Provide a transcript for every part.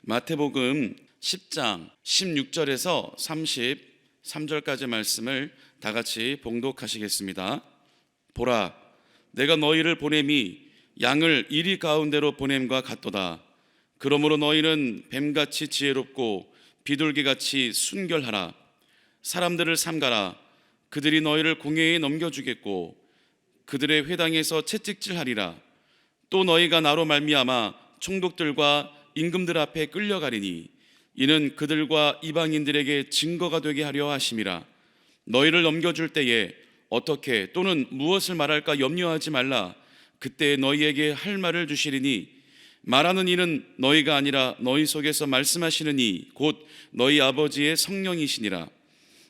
마태복음 10장 16절에서 33절까지 말씀을 다 같이 봉독하시겠습니다. 보라, 내가 너희를 보냄이 양을 이리 가운데로 보냄과 같도다. 그러므로 너희는 뱀같이 지혜롭고 비둘기같이 순결하라. 사람들을 삼가라. 그들이 너희를 공회에 넘겨주겠고 그들의 회당에서 채찍질하리라. 또 너희가 나로 말미암아 총독들과 임금들 앞에 끌려가리니 이는 그들과 이방인들에게 증거가 되게 하려 하심이라. 너희를 넘겨줄 때에 어떻게 또는 무엇을 말할까 염려하지 말라. 그때 너희에게 할 말을 주시리니 말하는 이는 너희가 아니라 너희 속에서 말씀하시는 이 곧 너희 아버지의 성령이시니라.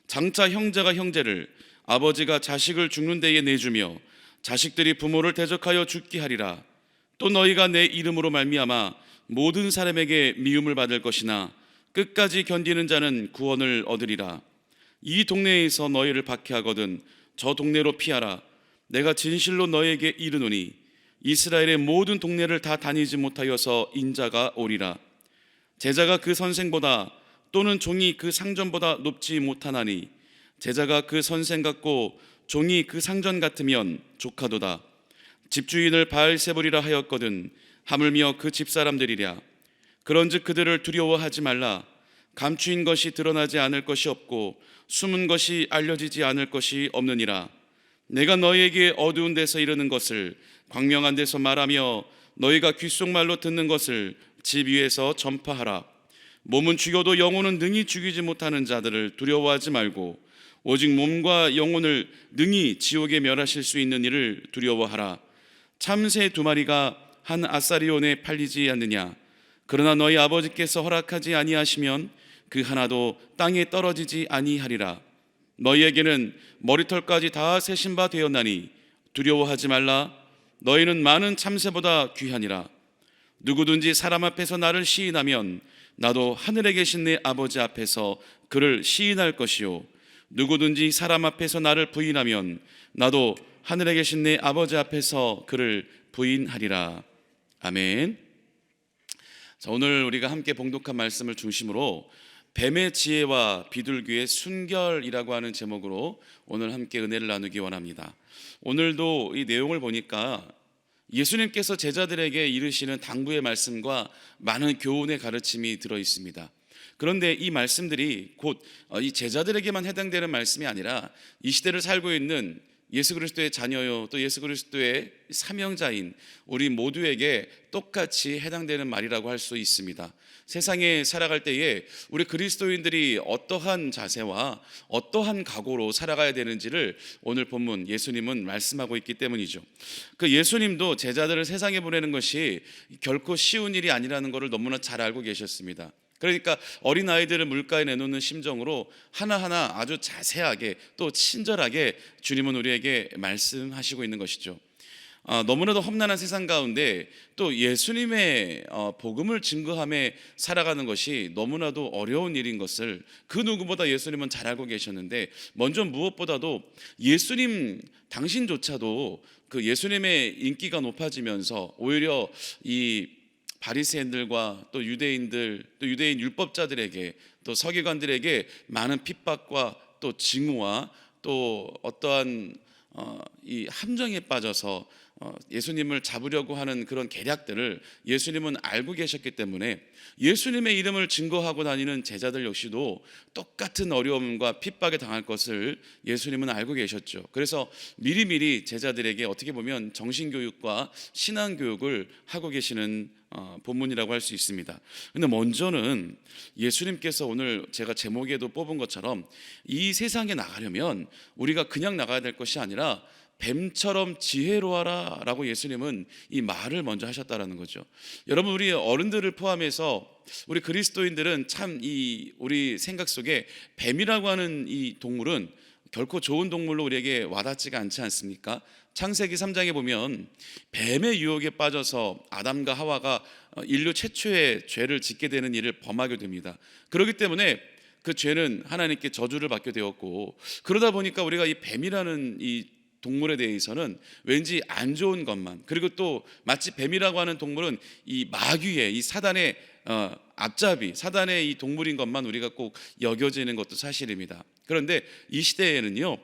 장차 형제가 형제를, 아버지가 자식을 죽는 데에 내주며 자식들이 부모를 대적하여 죽게 하리라. 또 너희가 내 이름으로 말미암아 모든 사람에게 미움을 받을 것이나 끝까지 견디는 자는 구원을 얻으리라. 이 동네에서 너희를 박해하거든 저 동네로 피하라. 내가 진실로 너희에게 이르노니 이스라엘의 모든 동네를 다 다니지 못하여서 인자가 오리라. 제자가 그 선생보다 또는 종이 그 상전보다 높지 못하나니 제자가 그 선생 같고 종이 그 상전 같으면 조카도다. 집주인을 바알세불이라 하였거든 하물며 그 집사람들이랴. 그런즉 그들을 두려워하지 말라. 감추인 것이 드러나지 않을 것이 없고 숨은 것이 알려지지 않을 것이 없느니라. 내가 너희에게 어두운 데서 이르는 것을 광명한 데서 말하며 너희가 귓속말로 듣는 것을 집 위에서 전파하라. 몸은 죽여도 영혼은 능히 죽이지 못하는 자들을 두려워하지 말고 오직 몸과 영혼을 능히 지옥에 멸하실 수 있는 이를 두려워하라. 참새 2마리가 한 아사리온에 팔리지 않느냐. 그러나 너희 아버지께서 허락하지 아니하시면 그 하나도 땅에 떨어지지 아니하리라. 너희에게는 머리털까지 다 세신 바 되었나니 두려워하지 말라. 너희는 많은 참새보다 귀하니라. 누구든지 사람 앞에서 나를 시인하면 나도 하늘에 계신 내 아버지 앞에서 그를 시인할 것이요 누구든지 사람 앞에서 나를 부인하면 나도 하늘에 계신 내 아버지 앞에서 그를 부인하리라. 아멘. 자, 오늘 우리가 함께 봉독한 말씀을 중심으로 뱀의 지혜와 비둘기의 순결이라고 하는 제목으로 오늘 함께 은혜를 나누기 원합니다. 오늘도 이 내용을 보니까 예수님께서 제자들에게 이르시는 당부의 말씀과 많은 교훈의 가르침이 들어 있습니다. 그런데 이 말씀들이 곧 이 제자들에게만 해당되는 말씀이 아니라 이 시대를 살고 있는 예수 그리스도의 자녀요 또 예수 그리스도의 사명자인 우리 모두에게 똑같이 해당되는 말이라고 할 수 있습니다. 세상에 살아갈 때에 우리 그리스도인들이 어떠한 자세와 어떠한 각오로 살아가야 되는지를 오늘 본문 예수님은 말씀하고 있기 때문이죠. 그 예수님도 제자들을 세상에 보내는 것이 결코 쉬운 일이 아니라는 것을 너무나 잘 알고 계셨습니다. 그러니까 어린아이들을 물가에 내놓는 심정으로 하나하나 아주 자세하게 또 친절하게 주님은 우리에게 말씀하시고 있는 것이죠. 너무나도 험난한 세상 가운데 또 예수님의 복음을 증거함에 살아가는 것이 너무나도 어려운 일인 것을 그 누구보다 예수님은 잘 알고 계셨는데, 먼저 무엇보다도 예수님 당신조차도 그 예수님의 인기가 높아지면서 오히려 이 바리새인들과 또 유대인들 또 유대인 율법자들에게 또 서기관들에게 많은 핍박과 또 징후와 또 어떠한 이 함정에 빠져서 예수님을 잡으려고 하는 그런 계략들을 예수님은 알고 계셨기 때문에 예수님의 이름을 증거하고 다니는 제자들 역시도 똑같은 어려움과 핍박에 당할 것을 예수님은 알고 계셨죠. 그래서 미리미리 제자들에게 어떻게 보면 정신교육과 신앙교육을 하고 계시는 본문이라고 할 수 있습니다. 근데 먼저는 예수님께서 오늘 제가 제목에도 뽑은 것처럼 이 세상에 나가려면 우리가 그냥 나가야 될 것이 아니라 뱀처럼 지혜로워라 라고 예수님은 이 말을 먼저 하셨다라는 거죠. 여러분, 우리 어른들을 포함해서 우리 그리스도인들은 참 이 우리 생각 속에 뱀이라고 하는 이 동물은 결코 좋은 동물로 우리에게 와닿지가 않지 않습니까? 창세기 3장에 보면 뱀의 유혹에 빠져서 아담과 하와가 인류 최초의 죄를 짓게 되는 일을 범하게 됩니다. 그렇기 때문에 그 죄는 하나님께 저주를 받게 되었고, 그러다 보니까 우리가 이 뱀이라는 이 동물에 대해서는 왠지 안 좋은 것만, 그리고 또 마치 뱀이라고 하는 동물은 이 마귀의 이 사단의 앞잡이, 사단의 이 동물인 것만 우리가 꼭 여겨지는 것도 사실입니다. 그런데 이 시대에는요,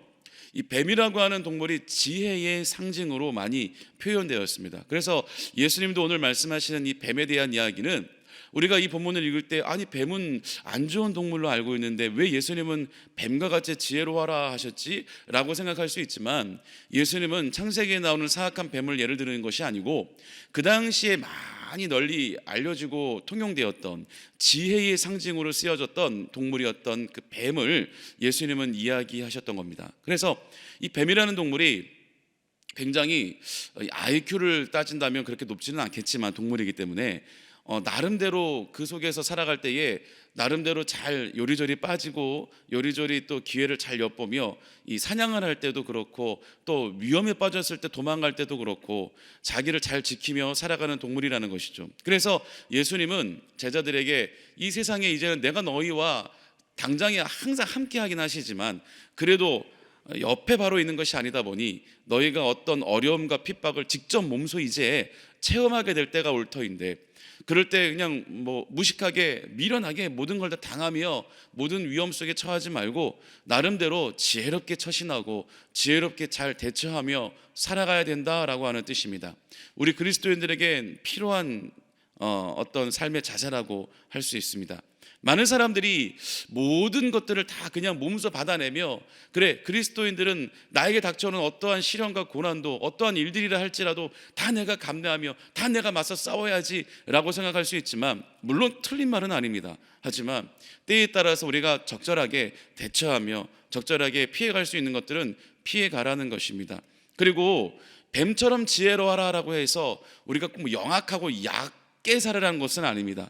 이 뱀이라고 하는 동물이 지혜의 상징으로 많이 표현되었습니다. 그래서 예수님도 오늘 말씀하시는 이 뱀에 대한 이야기는 우리가 이 본문을 읽을 때 아니 뱀은 안 좋은 동물로 알고 있는데 왜 예수님은 뱀과 같이 지혜로워라 하셨지? 라고 생각할 수 있지만 예수님은 창세기에 나오는 사악한 뱀을 예를 드는 것이 아니고 그 당시에 많이 널리 알려지고 통용되었던 지혜의 상징으로 쓰여졌던 동물이었던 그 뱀을 예수님은 이야기하셨던 겁니다. 그래서 이 뱀이라는 동물이 굉장히 IQ를 따진다면 그렇게 높지는 않겠지만 동물이기 때문에 나름대로 그 속에서 살아갈 때에 나름대로 잘 요리조리 빠지고 요리조리 또 기회를 잘 엿보며 이 사냥을 할 때도 그렇고 또 위험에 빠졌을 때 도망갈 때도 그렇고 자기를 잘 지키며 살아가는 동물이라는 것이죠. 그래서 예수님은 제자들에게 이 세상에 이제는 내가 너희와 당장에 항상 함께 하긴 하시지만 그래도 옆에 바로 있는 것이 아니다 보니 너희가 어떤 어려움과 핍박을 직접 몸소 이제 체험하게 될 때가 올 터인데 그럴 때 그냥 무식하게 미련하게 모든 걸 다 당하며 모든 위험 속에 처하지 말고 나름대로 지혜롭게 처신하고 지혜롭게 잘 대처하며 살아가야 된다라고 하는 뜻입니다. 우리 그리스도인들에게 필요한 어떤 삶의 자세라고 할 수 있습니다. 많은 사람들이 모든 것들을 다 그냥 몸소 받아내며 그래 그리스도인들은 나에게 닥쳐오는 어떠한 시련과 고난도 어떠한 일들이라 할지라도 다 내가 감내하며 다 내가 맞서 싸워야지 라고 생각할 수 있지만 물론 틀린 말은 아닙니다. 하지만 때에 따라서 우리가 적절하게 대처하며 적절하게 피해갈 수 있는 것들은 피해가라는 것입니다. 그리고 뱀처럼 지혜로워라라고 해서 우리가 꼭 영악하고 얕게 살으라는 것은 아닙니다.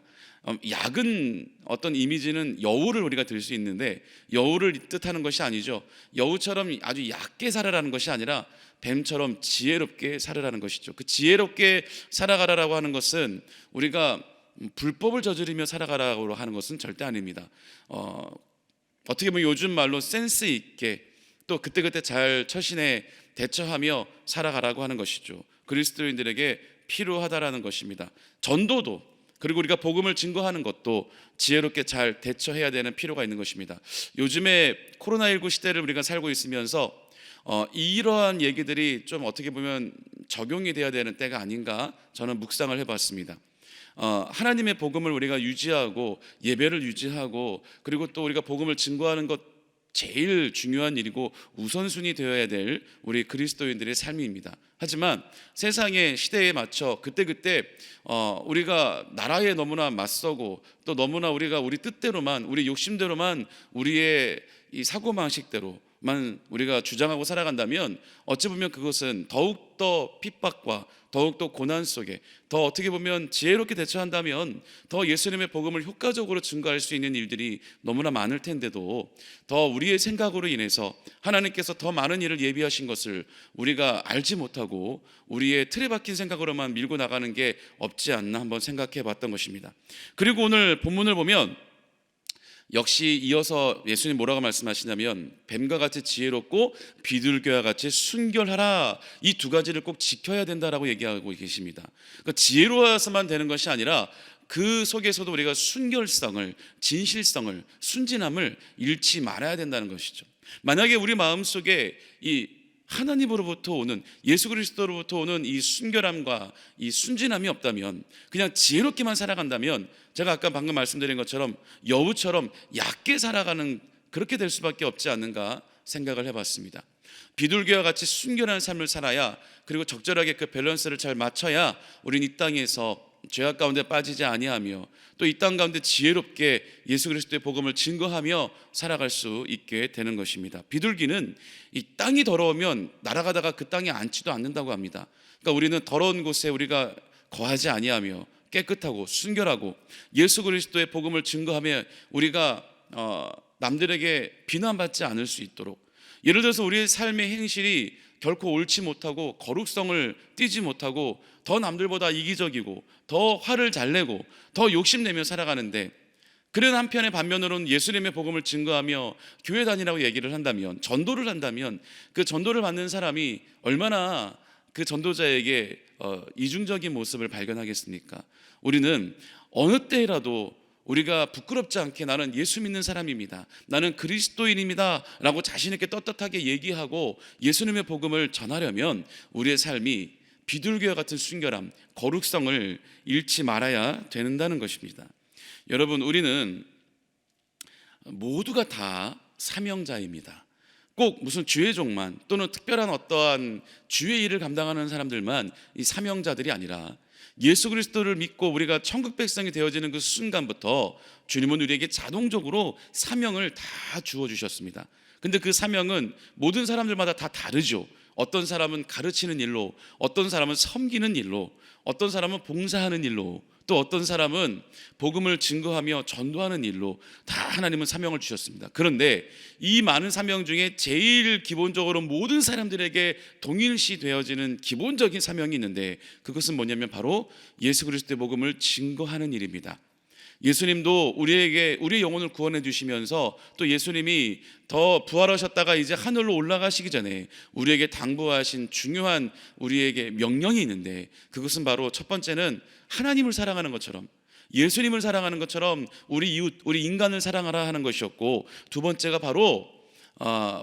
약은 어떤 이미지는 여우를 우리가 들 수 있는데 여우를 뜻하는 것이 아니죠. 여우처럼 아주 얕게 살아라는 것이 아니라 뱀처럼 지혜롭게 살아라는 것이죠. 그 지혜롭게 살아가라라고 하는 것은 우리가 불법을 저지르며 살아가라고 하는 것은 절대 아닙니다. 어떻게 보면 요즘 말로 센스 있게 또 그때그때 잘 처신해 대처하며 살아가라고 하는 것이죠. 그리스도인들에게 필요하다라는 것입니다. 전도도 그리고 우리가 복음을 증거하는 것도 지혜롭게 잘 대처해야 되는 필요가 있는 것입니다. 요즘에 코로나19 시대를 우리가 살고 있으면서 이러한 얘기들이 좀 어떻게 보면 적용이 돼야 되는 때가 아닌가 저는 묵상을 해봤습니다. 하나님의 복음을 우리가 유지하고 예배를 유지하고 그리고 또 우리가 복음을 증거하는 것 제일 중요한 일이고 우선순위 되어야 될 우리 그리스도인들의 삶입니다. 하지만 세상의 시대에 맞춰 그때그때 우리가 나라에 너무나 맞서고 또 너무나 우리가 우리 뜻대로만 우리 욕심대로만 우리의 이 사고방식대로만 우리가 주장하고 살아간다면 어찌 보면 그것은 더욱더 핍박과 더욱더 고난 속에 더 어떻게 보면 지혜롭게 대처한다면 더 예수님의 복음을 효과적으로 증거할 수 있는 일들이 너무나 많을 텐데도 더 우리의 생각으로 인해서 하나님께서 더 많은 일을 예비하신 것을 우리가 알지 못하고 우리의 틀에 박힌 생각으로만 밀고 나가는 게 없지 않나 한번 생각해 봤던 것입니다. 그리고 오늘 본문을 보면 역시 이어서 예수님 뭐라고 말씀하시냐면 뱀과 같이 지혜롭고 비둘기와 같이 순결하라 이 두 가지를 꼭 지켜야 된다라고 얘기하고 계십니다. 그러니까 지혜로워서만 되는 것이 아니라 그 속에서도 우리가 순결성을 진실성을 순진함을 잃지 말아야 된다는 것이죠. 만약에 우리 마음속에 이 하나님으로부터 오는 예수 그리스도로부터 오는 이 순결함과 이 순진함이 없다면 그냥 지혜롭게만 살아간다면 제가 아까 방금 말씀드린 것처럼 여우처럼 얕게 살아가는 그렇게 될 수밖에 없지 않는가 생각을 해봤습니다. 비둘기와 같이 순결한 삶을 살아야 그리고 적절하게 그 밸런스를 잘 맞춰야 우린 이 땅에서 죄악 가운데 빠지지 아니하며 또 이 땅 가운데 지혜롭게 예수 그리스도의 복음을 증거하며 살아갈 수 있게 되는 것입니다. 비둘기는 이 땅이 더러우면 날아가다가 그 땅에 앉지도 않는다고 합니다. 그러니까 우리는 더러운 곳에 우리가 거하지 아니하며 깨끗하고 순결하고 예수 그리스도의 복음을 증거하며 우리가 남들에게 비난받지 않을 수 있도록 예를 들어서 우리의 삶의 행실이 결코 옳지 못하고 거룩성을 띠지 못하고 더 남들보다 이기적이고 더 화를 잘 내고 더 욕심내며 살아가는데 그런 한편의 반면으로는 예수님의 복음을 증거하며 교회 다니라고 얘기를 한다면 전도를 한다면 그 전도를 받는 사람이 얼마나 그 전도자에게 이중적인 모습을 발견하겠습니까? 우리는 어느 때라도 우리가 부끄럽지 않게 나는 예수 믿는 사람입니다, 나는 그리스도인입니다 라고 자신 있게 떳떳하게 얘기하고 예수님의 복음을 전하려면 우리의 삶이 비둘기와 같은 순결함, 거룩성을 잃지 말아야 된다는 것입니다. 여러분, 우리는 모두가 다 사명자입니다. 꼭 무슨 주의 종만 또는 특별한 어떠한 주의 일을 감당하는 사람들만 이 사명자들이 아니라 예수 그리스도를 믿고 우리가 천국 백성이 되어지는 그 순간부터 주님은 우리에게 자동적으로 사명을 다 주어주셨습니다. 근데 그 사명은 모든 사람들마다 다 다르죠. 어떤 사람은 가르치는 일로, 어떤 사람은 섬기는 일로, 어떤 사람은 봉사하는 일로, 또 어떤 사람은 복음을 증거하며 전도하는 일로 다 하나님은 사명을 주셨습니다. 그런데 이 많은 사명 중에 제일 기본적으로 모든 사람들에게 동일시 되어지는 기본적인 사명이 있는데, 그것은 뭐냐면 바로 예수 그리스도의 복음을 증거하는 일입니다. 예수님도 우리에게 우리의 영혼을 구원해 주시면서 또 예수님이 더 부활하셨다가 이제 하늘로 올라가시기 전에 우리에게 당부하신 중요한 우리에게 명령이 있는데, 그것은 바로 첫 번째는 하나님을 사랑하는 것처럼, 예수님을 사랑하는 것처럼 우리 이웃, 우리 인간을 사랑하라 하는 것이었고, 두 번째가 바로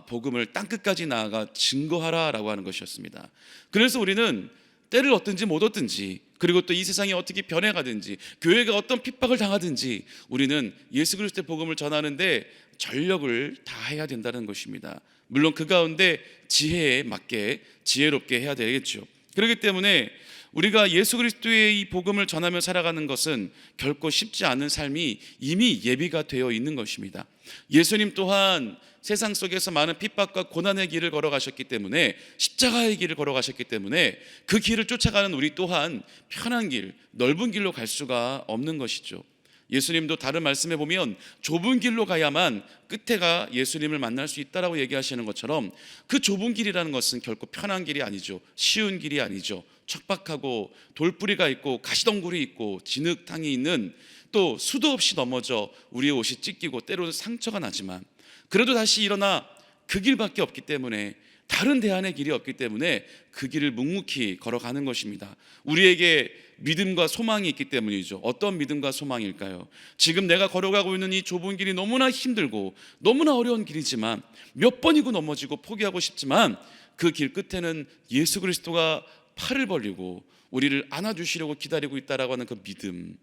복음을 땅끝까지 나아가 증거하라라고 하는 것이었습니다. 그래서 우리는 때를 얻든지 못 얻든지, 그리고 또 이 세상이 어떻게 변해가든지, 교회가 어떤 핍박을 당하든지 우리는 예수 그리스도의 복음을 전하는데 전력을 다해야 된다는 것입니다. 물론 그 가운데 지혜에 맞게 지혜롭게 해야 되겠죠. 그렇기 때문에 우리가 예수 그리스도의 이 복음을 전하며 살아가는 것은 결코 쉽지 않은 삶이 이미 예비가 되어 있는 것입니다. 예수님 또한 세상 속에서 많은 핍박과 고난의 길을 걸어가셨기 때문에, 십자가의 길을 걸어가셨기 때문에 그 길을 쫓아가는 우리 또한 편한 길, 넓은 길로 갈 수가 없는 것이죠. 예수님도 다른 말씀에 보면 좁은 길로 가야만 끝에가 예수님을 만날 수 있다라고 얘기하시는 것처럼, 그 좁은 길이라는 것은 결코 편한 길이 아니죠. 쉬운 길이 아니죠. 척박하고 돌뿌리가 있고 가시덩굴이 있고 진흙탕이 있는, 또 수도 없이 넘어져 우리의 옷이 찢기고 때로는 상처가 나지만 그래도 다시 일어나 그 길밖에 없기 때문에, 다른 대안의 길이 없기 때문에 그 길을 묵묵히 걸어가는 것입니다. 우리에게 믿음과 소망이 있기 때문이죠. 어떤 믿음과 소망일까요? 지금 내가 걸어가고 있는 이 좁은 길이 너무나 힘들고 너무나 어려운 길이지만, 몇 번이고 넘어지고 포기하고 싶지만 그 길 끝에는 예수 그리스도가 팔을 벌리고 우리를 안아주시려고 기다리고 있다라고 하는 그 믿음,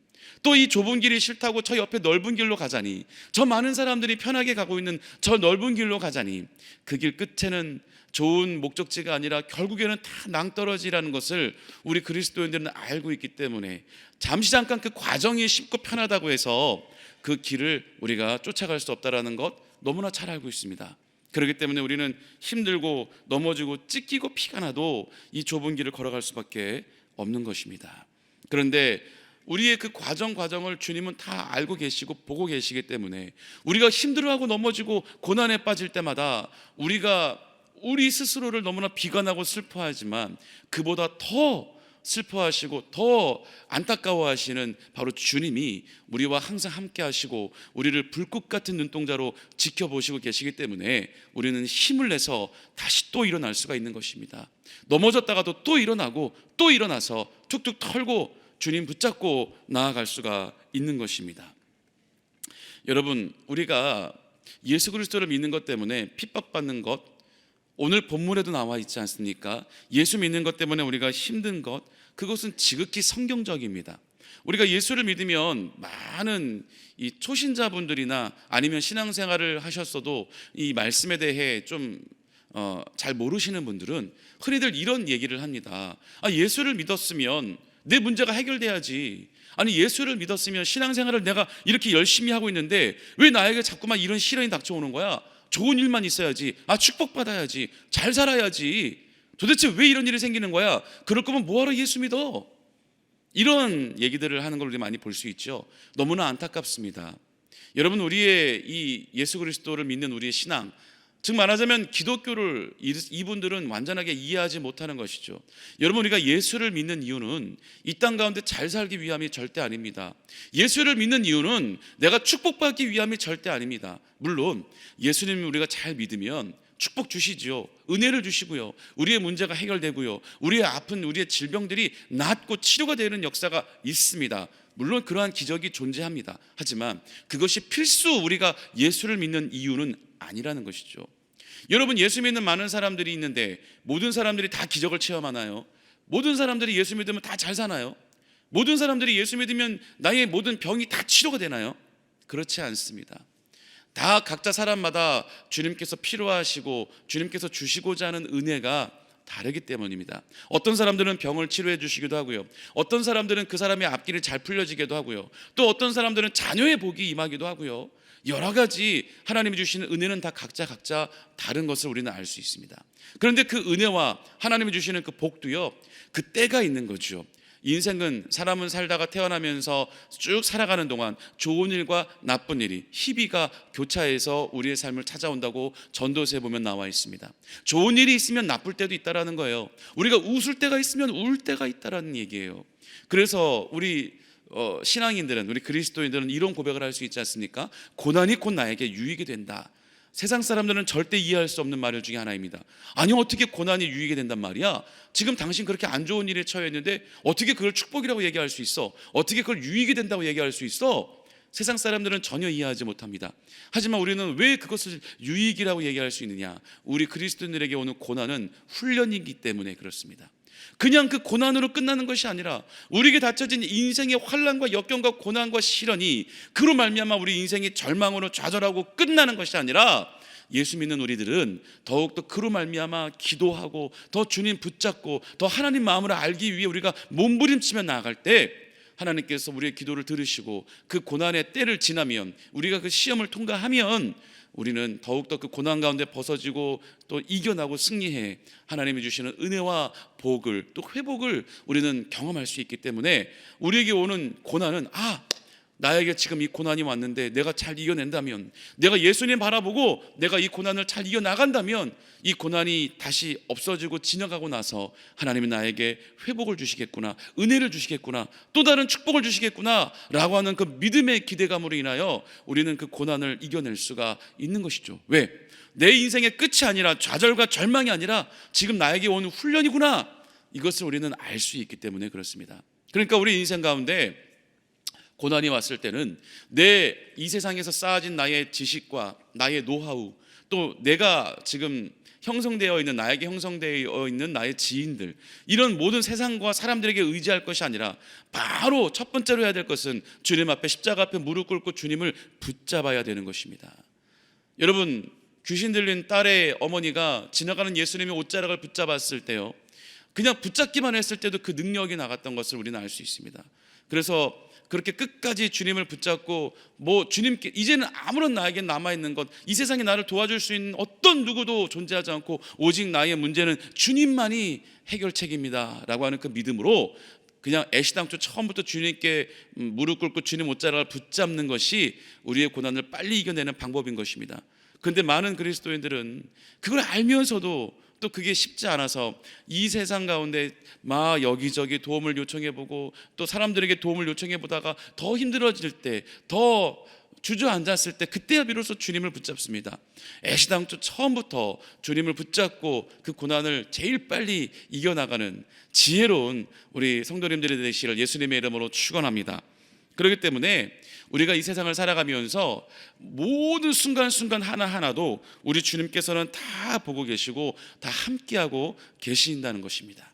또 이 좁은 길이 싫다고 저 옆에 넓은 길로 가자니, 저 많은 사람들이 편하게 가고 있는 저 넓은 길로 가자니, 그 길 끝에는 좋은 목적지가 아니라 결국에는 다 낭떠러지라는 것을 우리 그리스도인들은 알고 있기 때문에, 잠시 잠깐 그 과정이 쉽고 편하다고 해서 그 길을 우리가 쫓아갈 수 없다라는 것 너무나 잘 알고 있습니다. 그렇기 때문에 우리는 힘들고 넘어지고 찢기고 피가 나도 이 좁은 길을 걸어갈 수밖에 없는 것입니다. 그런데 우리의 그 과정을 주님은 다 알고 계시고 보고 계시기 때문에, 우리가 힘들어하고 넘어지고 고난에 빠질 때마다 우리가 우리 스스로를 너무나 비관하고 슬퍼하지만, 그보다 더 슬퍼하시고 더 안타까워하시는 바로 주님이 우리와 항상 함께 하시고 우리를 불꽃 같은 눈동자로 지켜보시고 계시기 때문에 우리는 힘을 내서 다시 또 일어날 수가 있는 것입니다. 넘어졌다가도 또 일어나고 또 일어나서 툭툭 털고 주님 붙잡고 나아갈 수가 있는 것입니다. 여러분, 우리가 예수 그리스도를 믿는 것 때문에 핍박받는 것, 오늘 본문에도 나와 있지 않습니까? 예수 믿는 것 때문에 우리가 힘든 것, 그것은 지극히 성경적입니다. 우리가 예수를 믿으면 많은 이 초신자분들이나 아니면 신앙생활을 하셨어도 이 말씀에 대해 좀 잘 모르시는 분들은 흔히들 이런 얘기를 합니다. 예수를 믿었으면 내 문제가 해결돼야지. 아니, 예수를 믿었으면 신앙생활을 내가 이렇게 열심히 하고 있는데 왜 나에게 자꾸만 이런 시련이 닥쳐오는 거야? 좋은 일만 있어야지, 축복받아야지, 잘 살아야지, 도대체 왜 이런 일이 생기는 거야? 그럴 거면 뭐하러 예수 믿어? 이런 얘기들을 하는 걸 우리 많이 볼 수 있죠. 너무나 안타깝습니다. 여러분, 우리의 이 예수 그리스도를 믿는 우리의 신앙, 즉 말하자면 기독교를 이분들은 완전하게 이해하지 못하는 것이죠. 여러분, 우리가 예수를 믿는 이유는 이 땅 가운데 잘 살기 위함이 절대 아닙니다. 예수를 믿는 이유는 내가 축복받기 위함이 절대 아닙니다. 물론 예수님을 우리가 잘 믿으면 축복 주시죠. 은혜를 주시고요, 우리의 문제가 해결되고요, 우리의 아픈 우리의 질병들이 낫고 치료가 되는 역사가 있습니다. 물론 그러한 기적이 존재합니다. 하지만 그것이 필수 우리가 예수를 믿는 이유는 아니라는 것이죠. 여러분, 예수 믿는 많은 사람들이 있는데 모든 사람들이 다 기적을 체험하나요? 모든 사람들이 예수 믿으면 다 잘 사나요? 모든 사람들이 예수 믿으면 나의 모든 병이 다 치료가 되나요? 그렇지 않습니다. 다 각자 사람마다 주님께서 필요하시고 주님께서 주시고자 하는 은혜가 다르기 때문입니다. 어떤 사람들은 병을 치료해 주시기도 하고요, 어떤 사람들은 그 사람의 앞길이 잘 풀려지기도 하고요, 또 어떤 사람들은 자녀의 복이 임하기도 하고요. 여러 가지 하나님이 주시는 은혜는 다 각자 다른 것을 우리는 알 수 있습니다. 그런데 그 은혜와 하나님이 주시는 그 복도요, 그 때가 있는 거죠. 인생은 사람은 살다가 태어나면서 쭉 살아가는 동안 좋은 일과 나쁜 일이 희비가 교차해서 우리의 삶을 찾아온다고 전도서에 보면 나와 있습니다. 좋은 일이 있으면 나쁠 때도 있다라는 거예요. 우리가 웃을 때가 있으면 울 때가 있다라는 얘기예요. 그래서 우리 신앙인들은, 우리 그리스도인들은 이런 고백을 할 수 있지 않습니까? 고난이 곧 나에게 유익이 된다. 세상 사람들은 절대 이해할 수 없는 말 중에 하나입니다. 아니, 어떻게 고난이 유익이 된단 말이야? 지금 당신 그렇게 안 좋은 일에 처해 있는데 어떻게 그걸 축복이라고 얘기할 수 있어? 어떻게 그걸 유익이 된다고 얘기할 수 있어? 세상 사람들은 전혀 이해하지 못합니다. 하지만 우리는 왜 그것을 유익이라고 얘기할 수 있느냐? 우리 그리스도인들에게 오는 고난은 훈련이기 때문에 그렇습니다. 그냥 그 고난으로 끝나는 것이 아니라 우리에게 닥쳐진 인생의 환난과 역경과 고난과 시련이 그로 말미암아 우리 인생이 절망으로 좌절하고 끝나는 것이 아니라, 예수 믿는 우리들은 더욱더 그로 말미암아 기도하고 더 주님 붙잡고 더 하나님 마음을 알기 위해 우리가 몸부림치며 나아갈 때 하나님께서 우리의 기도를 들으시고 그 고난의 때를 지나면, 우리가 그 시험을 통과하면 우리는 더욱더 그 고난 가운데 벗어지고 또 이겨나고 승리해 하나님이 주시는 은혜와 복을, 또 회복을 우리는 경험할 수 있기 때문에 우리에게 오는 고난은, 나에게 지금 이 고난이 왔는데 내가 잘 이겨낸다면, 내가 예수님 바라보고 내가 이 고난을 잘 이겨나간다면 이 고난이 다시 없어지고 지나가고 나서 하나님이 나에게 회복을 주시겠구나, 은혜를 주시겠구나, 또 다른 축복을 주시겠구나 라고 하는 그 믿음의 기대감으로 인하여 우리는 그 고난을 이겨낼 수가 있는 것이죠. 왜? 내 인생의 끝이 아니라, 좌절과 절망이 아니라 지금 나에게 오는 훈련이구나, 이것을 우리는 알 수 있기 때문에 그렇습니다. 그러니까 우리 인생 가운데 고난이 왔을 때는 내 이 세상에서 쌓아진 나의 지식과 나의 노하우, 또 내가 지금 형성되어 있는, 나에게 형성되어 있는 나의 지인들, 이런 모든 세상과 사람들에게 의지할 것이 아니라 바로 첫 번째로 해야 될 것은 주님 앞에, 십자가 앞에 무릎 꿇고 주님을 붙잡아야 되는 것입니다. 여러분, 귀신 들린 딸의 어머니가 지나가는 예수님의 옷자락을 붙잡았을 때요, 그냥 붙잡기만 했을 때도 그 능력이 나갔던 것을 우리는 알 수 있습니다. 그래서 그렇게 끝까지 주님을 붙잡고, 주님께 이제는 아무런 나에게 남아있는 것, 이 세상에 나를 도와줄 수 있는 어떤 누구도 존재하지 않고 오직 나의 문제는 주님만이 해결책입니다 라고 하는 그 믿음으로 그냥 애시당초 처음부터 주님께 무릎 꿇고 주님 옷자락을 붙잡는 것이 우리의 고난을 빨리 이겨내는 방법인 것입니다. 그런데 많은 그리스도인들은 그걸 알면서도 또 그게 쉽지 않아서 이 세상 가운데 여기저기 도움을 요청해보고, 또 사람들에게 도움을 요청해보다가 더 힘들어질 때, 더 주저앉았을 때, 그때야 비로소 주님을 붙잡습니다. 애시당초 처음부터 주님을 붙잡고 그 고난을 제일 빨리 이겨나가는 지혜로운 우리 성도님들이 되시기를 예수님의 이름으로 축원합니다. 그렇기 때문에 우리가 이 세상을 살아가면서 모든 순간순간 하나하나도 우리 주님께서는 다 보고 계시고 다 함께하고 계신다는 것입니다.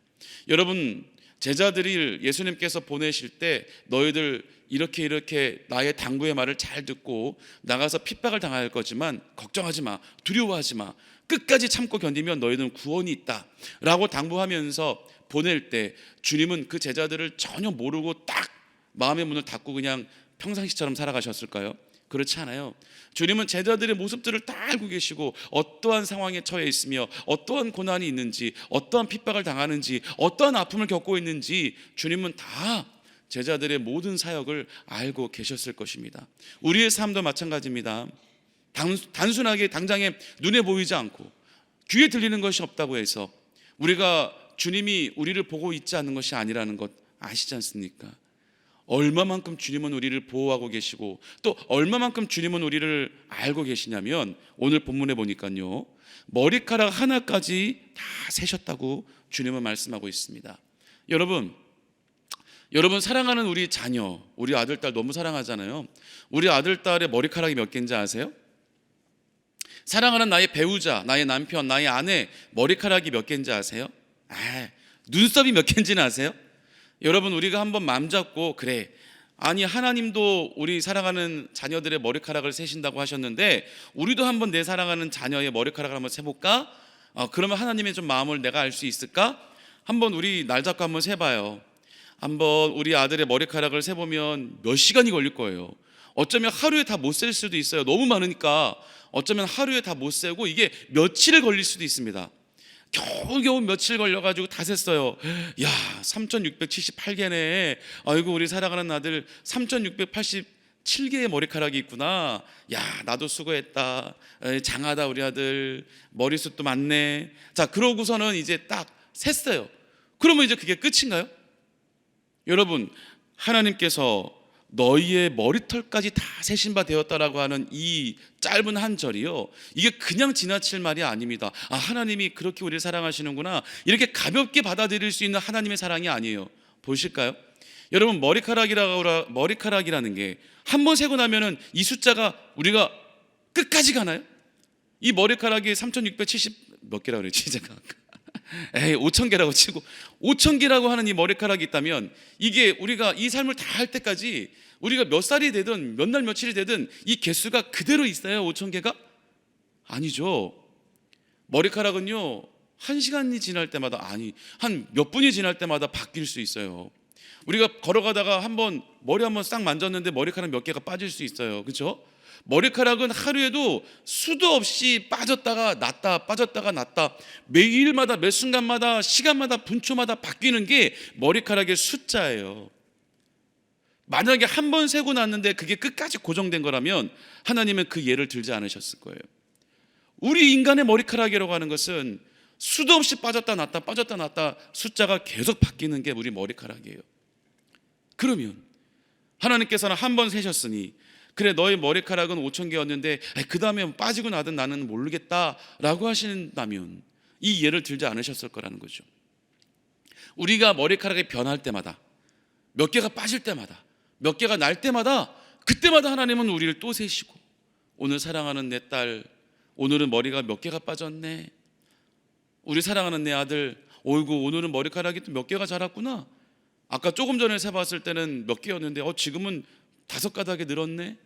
여러분, 제자들이 예수님께서 보내실 때 너희들 이렇게 나의 당부의 말을 잘 듣고 나가서 핍박을 당할 거지만 걱정하지 마, 두려워하지 마, 끝까지 참고 견디면 너희들은 구원이 있다 라고 당부하면서 보낼 때, 주님은 그 제자들을 전혀 모르고 딱 마음의 문을 닫고 그냥 평상시처럼 살아가셨을까요? 그렇지 않아요. 주님은 제자들의 모습들을 다 알고 계시고 어떠한 상황에 처해 있으며 어떠한 고난이 있는지, 어떠한 핍박을 당하는지, 어떠한 아픔을 겪고 있는지 주님은 다 제자들의 모든 사역을 알고 계셨을 것입니다. 우리의 삶도 마찬가지입니다. 단순하게 당장에 눈에 보이지 않고 귀에 들리는 것이 없다고 해서 우리가 주님이 우리를 보고 있지 않는 것이 아니라는 것 아시지 않습니까? 얼마만큼 주님은 우리를 보호하고 계시고 또 얼마만큼 주님은 우리를 알고 계시냐면, 오늘 본문에 보니까요, 머리카락 하나까지 다 세셨다고 주님은 말씀하고 있습니다. 여러분, 여러분, 사랑하는 우리 자녀, 우리 아들, 딸 너무 사랑하잖아요. 우리 아들, 딸의 머리카락이 몇 개인지 아세요? 사랑하는 나의 배우자, 나의 남편, 나의 아내 머리카락이 몇 개인지 아세요? 눈썹이 몇 개인지는 아세요? 여러분, 우리가 한번 마음 잡고, 그래, 아니 하나님도 우리 사랑하는 자녀들의 머리카락을 세신다고 하셨는데 우리도 한번 내 사랑하는 자녀의 머리카락을 한번 세볼까? 그러면 하나님의 좀 마음을 내가 알 수 있을까? 한번 우리 날 잡고 한번 세봐요. 한번 우리 아들의 머리카락을 세보면 몇 시간이 걸릴 거예요. 어쩌면 하루에 다 못 셀 수도 있어요. 너무 많으니까 어쩌면 하루에 다 못 세고 이게 며칠을 걸릴 수도 있습니다. 겨우겨우 며칠 걸려가지고 다 셌어요. 야, 3678개네. 아이고, 우리 사랑하는 아들 3687개의 머리카락이 있구나. 야, 나도 수고했다. 장하다 우리 아들. 머리숱도 많네. 자, 그러고서는 이제 딱 셌어요. 그러면 이제 그게 끝인가요? 여러분, 하나님께서 너희의 머리털까지 다 세신 바 되었다라고 하는 이 짧은 한 절이요, 이게 그냥 지나칠 말이 아닙니다. 하나님이 그렇게 우리를 사랑하시는구나, 이렇게 가볍게 받아들일 수 있는 하나님의 사랑이 아니에요. 보실까요? 여러분, 머리카락이라는 게 한 번 세고 나면은 이 숫자가 우리가 끝까지 가나요? 이 머리카락이 3670 몇 개라고 그랬지 제가 5000개라고 치고 5000개라고 하는 이 머리카락이 있다면 이게 우리가 이 삶을 다 할 때까지 우리가 몇 살이 되든 몇 날 며칠이 되든 이 개수가 그대로 있어요? 5000개가? 아니죠. 머리카락은요, 한 시간이 지날 때마다, 한 몇 분이 지날 때마다 바뀔 수 있어요. 우리가 걸어가다가 한번 머리 한번 싹 만졌는데 머리카락 몇 개가 빠질 수 있어요. 그렇죠? 머리카락은 하루에도 수도 없이 빠졌다가 났다, 빠졌다가 났다, 매일마다 매 순간마다 시간마다 분초마다 바뀌는 게 머리카락의 숫자예요. 만약에 한 번 세고 났는데 그게 끝까지 고정된 거라면 하나님은 그 예를 들지 않으셨을 거예요. 우리 인간의 머리카락이라고 하는 것은 수도 없이 빠졌다 났다 빠졌다 났다 숫자가 계속 바뀌는 게 우리 머리카락이에요. 그러면 하나님께서는 한 번 세셨으니, 그래, 너의 머리카락은 5000개였는데 그 다음에 빠지고 나든 나는 모르겠다라고 하신다면 이 예를 들지 않으셨을 거라는 거죠. 우리가 머리카락이 변할 때마다, 몇 개가 빠질 때마다, 몇 개가 날 때마다, 그때마다 하나님은 우리를 또 세시고, 오늘 사랑하는 내 딸, 오늘은 머리가 몇 개가 빠졌네. 우리 사랑하는 내 아들, 어이구, 오늘은 머리카락이 또 몇 개가 자랐구나. 아까 조금 전에 세봤을 때는 몇 개였는데 지금은 5가닥이 늘었네.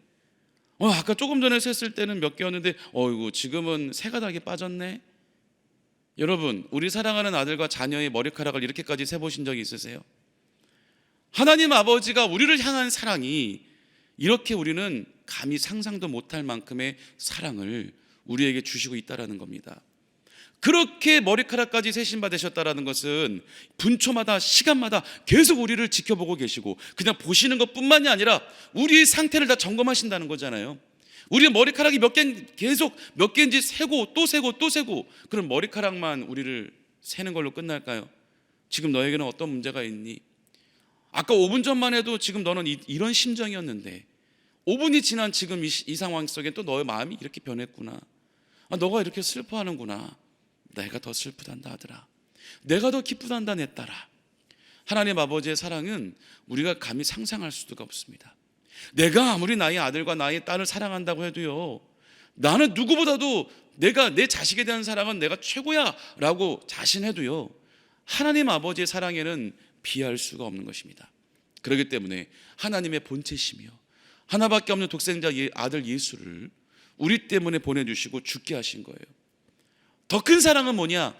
아까 조금 전에 셌을 때는 몇 개였는데 어이구, 지금은 3가닥이 빠졌네. 여러분, 우리 사랑하는 아들과 자녀의 머리카락을 이렇게까지 세보신 적이 있으세요? 하나님 아버지가 우리를 향한 사랑이 이렇게 우리는 감히 상상도 못할 만큼의 사랑을 우리에게 주시고 있다는 겁니다. 그렇게 머리카락까지 세신 바 되셨다는 것은 분초마다 시간마다 계속 우리를 지켜보고 계시고, 그냥 보시는 것뿐만이 아니라 우리의 상태를 다 점검하신다는 거잖아요. 우리의 머리카락이 계속 몇 개인지 세고 또 세고 또 세고, 그럼 머리카락만 우리를 세는 걸로 끝날까요? 지금 너에게는 어떤 문제가 있니? 아까 5분 전만 해도 지금 너는 이런 심정이었는데 5분이 지난 지금 이 상황 속에 또 너의 마음이 이렇게 변했구나. 너가 이렇게 슬퍼하는구나. 내가 더 슬프단다 아들아. 내가 더 기쁘단다 내 딸아. 하나님 아버지의 사랑은 우리가 감히 상상할 수가 없습니다. 내가 아무리 나의 아들과 나의 딸을 사랑한다고 해도요, 나는 누구보다도 내가 내 자식에 대한 사랑은 내가 최고야 라고 자신해도요, 하나님 아버지의 사랑에는 비할 수가 없는 것입니다. 그렇기 때문에 하나님의 본체시며 하나밖에 없는 독생자 아들 예수를 우리 때문에 보내주시고 죽게 하신 거예요. 더 큰 사랑은 뭐냐?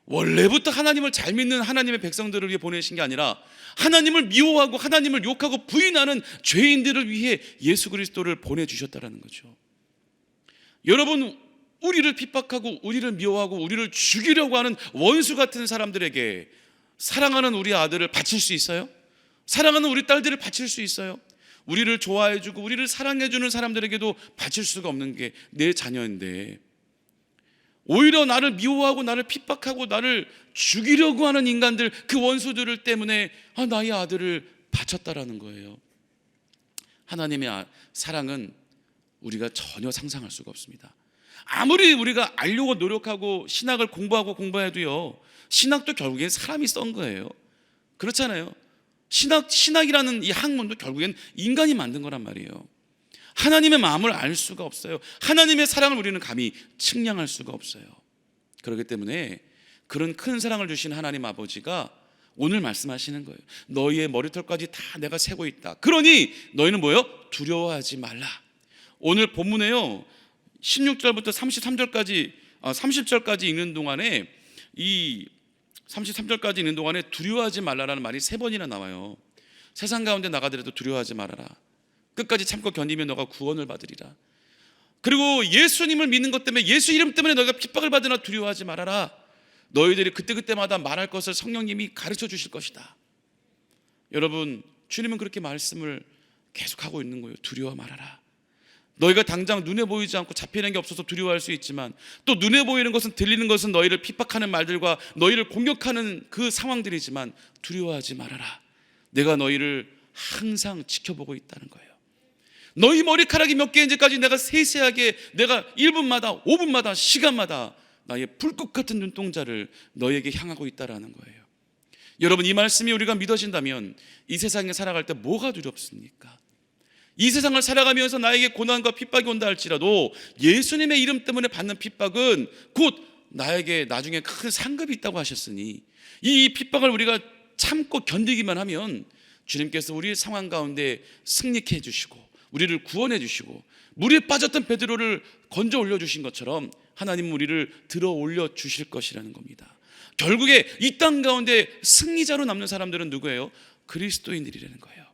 원래부터 하나님을 잘 믿는 하나님의 백성들을 위해 보내신 게 아니라 하나님을 미워하고 하나님을 욕하고 부인하는 죄인들을 위해 예수 그리스도를 보내주셨다는 거죠. 여러분, 우리를 핍박하고 우리를 미워하고 우리를 죽이려고 하는 원수 같은 사람들에게 사랑하는 우리 아들을 바칠 수 있어요? 사랑하는 우리 딸들을 바칠 수 있어요? 우리를 좋아해주고 우리를 사랑해주는 사람들에게도 바칠 수가 없는 게 내 자녀인데, 오히려 나를 미워하고 나를 핍박하고 나를 죽이려고 하는 인간들, 그 원수들을 때문에 나의 아들을 바쳤다라는 거예요. 하나님의 사랑은 우리가 전혀 상상할 수가 없습니다. 아무리 우리가 알려고 노력하고 신학을 공부하고 공부해도요, 신학도 결국엔 사람이 썬 거예요. 그렇잖아요. 신학이라는 이 학문도 결국엔 인간이 만든 거란 말이에요. 하나님의 마음을 알 수가 없어요. 하나님의 사랑을 우리는 감히 측량할 수가 없어요. 그렇기 때문에 그런 큰 사랑을 주신 하나님 아버지가 오늘 말씀하시는 거예요. 너희의 머리털까지 다 내가 세고 있다. 그러니 너희는 뭐요? 두려워하지 말라. 오늘 본문에요 16절부터 33절까지 30절까지 읽는 동안에 이 33절까지 있는 동안에 두려워하지 말라라는 말이 3번이나 나와요. 세상 가운데 나가더라도 두려워하지 말아라. 끝까지 참고 견디면 너가 구원을 받으리라. 그리고 예수님을 믿는 것 때문에 예수 이름 때문에 너희가 핍박을 받으나 두려워하지 말아라. 너희들이 그때그때마다 말할 것을 성령님이 가르쳐 주실 것이다. 여러분, 주님은 그렇게 말씀을 계속하고 있는 거예요. 두려워 말아라. 너희가 당장 눈에 보이지 않고 잡히는 게 없어서 두려워할 수 있지만 또 눈에 보이는 것은 들리는 것은 너희를 핍박하는 말들과 너희를 공격하는 그 상황들이지만 두려워하지 말아라. 내가 너희를 항상 지켜보고 있다는 거예요. 너희 머리카락이 몇 개인지까지 내가 세세하게 내가 1분마다 5분마다 시간마다 나의 불꽃 같은 눈동자를 너희에게 향하고 있다라는 거예요. 여러분, 이 말씀이 우리가 믿어진다면 이 세상에 살아갈 때 뭐가 두렵습니까? 이 세상을 살아가면서 나에게 고난과 핍박이 온다 할지라도 예수님의 이름 때문에 받는 핍박은 곧 나에게 나중에 큰 상급이 있다고 하셨으니 이 핍박을 우리가 참고 견디기만 하면 주님께서 우리의 상황 가운데 승리케 해주시고 우리를 구원해 주시고 물에 빠졌던 베드로를 건져 올려주신 것처럼 하나님은 우리를 들어 올려 주실 것이라는 겁니다. 결국에 이 땅 가운데 승리자로 남는 사람들은 누구예요? 그리스도인들이라는 거예요.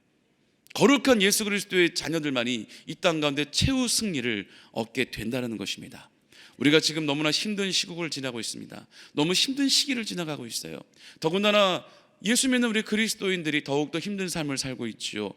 거룩한 예수 그리스도의 자녀들만이 이 땅 가운데 최후 승리를 얻게 된다는 것입니다. 우리가 지금 너무나 힘든 시국을 지나고 있습니다. 너무 힘든 시기를 지나가고 있어요. 더군다나 예수 믿는 우리 그리스도인들이 더욱더 힘든 삶을 살고 있지요.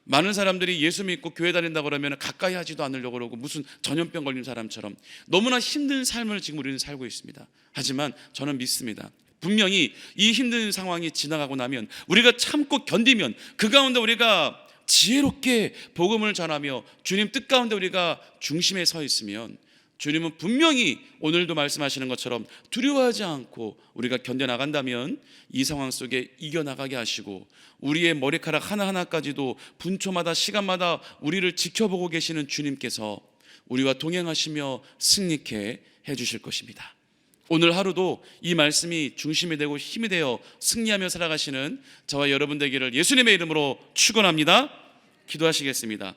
많은 사람들이 예수 믿고 교회 다닌다고 그러면 가까이 하지도 않으려고 그러고 무슨 전염병 걸린 사람처럼 너무나 힘든 삶을 지금 우리는 살고 있습니다. 하지만 저는 믿습니다. 분명히 이 힘든 상황이 지나가고 나면 우리가 참고 견디면 그 가운데 우리가 지혜롭게 복음을 전하며 주님 뜻 가운데 우리가 중심에 서 있으면 주님은 분명히 오늘도 말씀하시는 것처럼 두려워하지 않고 우리가 견뎌나간다면 이 상황 속에 이겨나가게 하시고 우리의 머리카락 하나하나까지도 분초마다 시간마다 우리를 지켜보고 계시는 주님께서 우리와 동행하시며 승리케 해주실 것입니다. 오늘 하루도 이 말씀이 중심이 되고 힘이 되어 승리하며 살아가시는 저와 여러분 되기를 예수님의 이름으로 축원합니다. 기도하시겠습니다.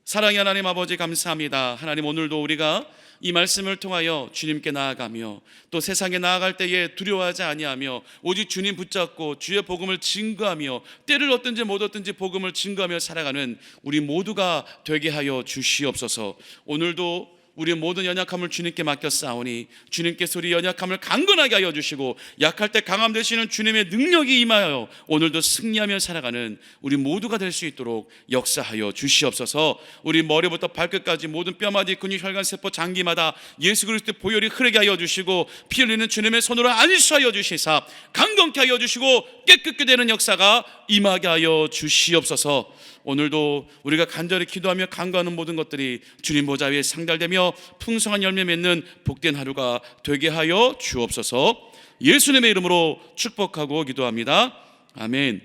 사랑의 하나님 아버지, 감사합니다. 하나님, 오늘도 우리가 이 말씀을 통하여 주님께 나아가며 또 세상에 나아갈 때에 두려워하지 아니하며 오직 주님 붙잡고 주의 복음을 증거하며 때를 얻든지 못 얻든지 복음을 증거하며 살아가는 우리 모두가 되게 하여 주시옵소서. 오늘도 우리의 모든 연약함을 주님께 맡겼사오니 주님께서 우리 연약함을 강건하게 하여 주시고 약할 때 강함 되시는 주님의 능력이 임하여 오늘도 승리하며 살아가는 우리 모두가 될 수 있도록 역사하여 주시옵소서. 우리 머리부터 발끝까지 모든 뼈마디 근육 혈관 세포 장기마다 예수 그리스도의 보혈이 흐르게 하여 주시고 피 흘리는 주님의 손으로 안수하여 주시사 강건케 하여 주시고 깨끗게 되는 역사가 임하게 하여 주시옵소서. 오늘도 우리가 간절히 기도하며 간구하는 모든 것들이 주님 보좌 위에 상달되며 풍성한 열매 맺는 복된 하루가 되게 하여 주옵소서. 예수님의 이름으로 축복하고 기도합니다. 아멘.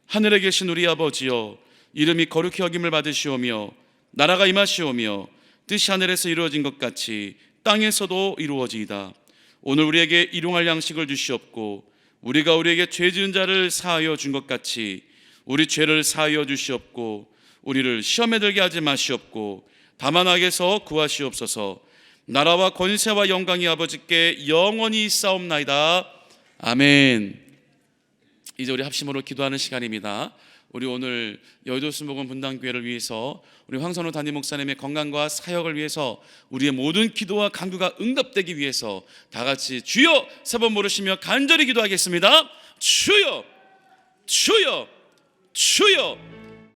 하늘에 계신 우리 아버지여, 이름이 거룩히 여김을 받으시오며 나라가 임하시오며 뜻이 하늘에서 이루어진 것 같이 땅에서도 이루어지이다. 오늘 우리에게 일용할 양식을 주시옵고 우리가 우리에게 죄 지은 자를 사하여 준 것 같이 우리 죄를 사하여 주시옵고 우리를 시험에 들게 하지 마시옵고 다만 악에서 구하시옵소서. 나라와 권세와 영광이 아버지께 영원히 있사옵나이다. 아멘. 이제 우리 합심으로 기도하는 시간입니다. 우리 오늘 여의도 순복음 분당교회를 위해서 우리 황선호 담임 목사님의 건강과 사역을 위해서 우리의 모든 기도와 간구가 응답되기 위해서 다 같이 주여 세 번 부르시며 간절히 기도하겠습니다. 주여, 주여, 주여.